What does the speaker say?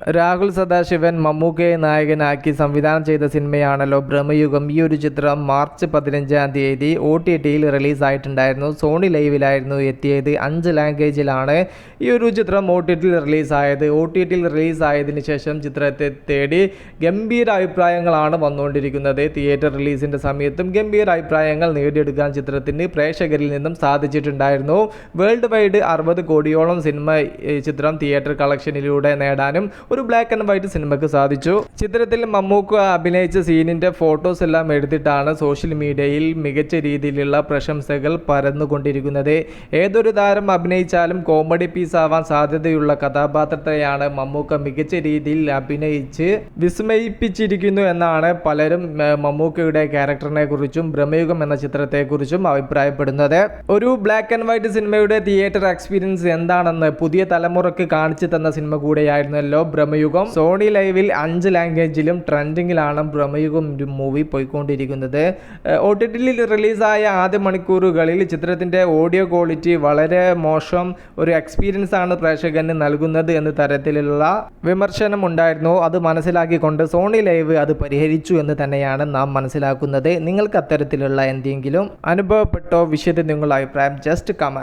രാഹുൽ സദാശിവൻ മമ്മൂക്കയെ നായകനാക്കി സംവിധാനം ചെയ്ത സിനിമയാണല്ലോ ബ്രഹ്മയുഗം. ഈ ഒരു ചിത്രം മാർച്ച് 15-ാം തീയതി OTTയിൽ റിലീസായിട്ടുണ്ടായിരുന്നു. സോണി ലൈവിലായിരുന്നു എത്തിയത്. 5 ലാംഗ്വേജിലാണ് ഈ ഒരു ചിത്രം OTTയിൽ റിലീസായത്. OTTയിൽ റിലീസായതിനു ശേഷം ചിത്രത്തെ തേടി ഗംഭീര അഭിപ്രായങ്ങളാണ് വന്നുകൊണ്ടിരിക്കുന്നത്. തിയേറ്റർ റിലീസിൻ്റെ സമയത്തും ഗംഭീര അഭിപ്രായങ്ങൾ നേടിയെടുക്കാൻ ചിത്രത്തിന് പ്രേക്ഷകരിൽ നിന്നും സാധിച്ചിട്ടുണ്ടായിരുന്നു. വേൾഡ് വൈഡ് 60 കോടിയോളം ചിത്രം തിയേറ്റർ കളക്ഷനിലൂടെ നേടാനും ഒരു ബ്ലാക്ക് ആൻഡ് വൈറ്റ് സിനിമയ്ക്ക് സാധിച്ചു. ചിത്രത്തിൽ മമ്മൂക്ക അഭിനയിച്ച സീനിന്റെ ഫോട്ടോസ് എല്ലാം എടുത്തിട്ടാണ് സോഷ്യൽ മീഡിയയിൽ മികച്ച രീതിയിലുള്ള പ്രശംസകൾ പരന്നുകൊണ്ടിരിക്കുന്നത്. ഏതൊരു താരം അഭിനയിച്ചാലും കോമഡി പീസ് ആവാൻ സാധ്യതയുള്ള കഥാപാത്രത്തെയാണ് മമ്മൂക്ക മികച്ച രീതിയിൽ അഭിനയിച്ച് വിസ്മയിപ്പിച്ചിരിക്കുന്നു എന്നാണ് പലരും മമ്മൂക്കയുടെ ക്യാരക്ടറിനെ കുറിച്ചും ബ്രഹ്മയുഗം എന്ന ചിത്രത്തെക്കുറിച്ചും അഭിപ്രായപ്പെടുന്നത്. ഒരു ബ്ലാക്ക് ആൻഡ് വൈറ്റ് സിനിമയുടെ തിയേറ്റർ എക്സ്പീരിയൻസ് എന്താണെന്ന് പുതിയ തലമുറക്ക് കാണിച്ചു തന്ന സിനിമ കൂടെയായിരുന്നല്ലോ ബ്രഹ്മയുഗം. സോണി ലൈവിൽ 5 ലാംഗ്വേജിലും ട്രെൻഡിങ്ങിലാണ് ബ്രഹ്മയുഗം മൂവി പോയിക്കൊണ്ടിരിക്കുന്നത്. OTTയിൽ റിലീസായ ആദ്യ മണിക്കൂറുകളിൽ ചിത്രത്തിന്റെ ഓഡിയോ ക്വാളിറ്റി വളരെ മോശം ഒരു എക്സ്പീരിയൻസ് ആണ് പ്രേക്ഷകന് നൽകുന്നത് എന്ന തരത്തിലുള്ള വിമർശനം ഉണ്ടായിരുന്നു. അത് മനസ്സിലാക്കിക്കൊണ്ട് സോണി ലൈവ് അത് പരിഹരിച്ചു എന്ന് തന്നെയാണ് നാം മനസ്സിലാക്കുന്നത്. നിങ്ങൾക്ക് അത്തരത്തിലുള്ള എന്തെങ്കിലും അനുഭവപ്പെട്ടോ വിഷയത്തിൽ നിങ്ങളുടെ അഭിപ്രായം ജസ്റ്റ് കമന്റ്.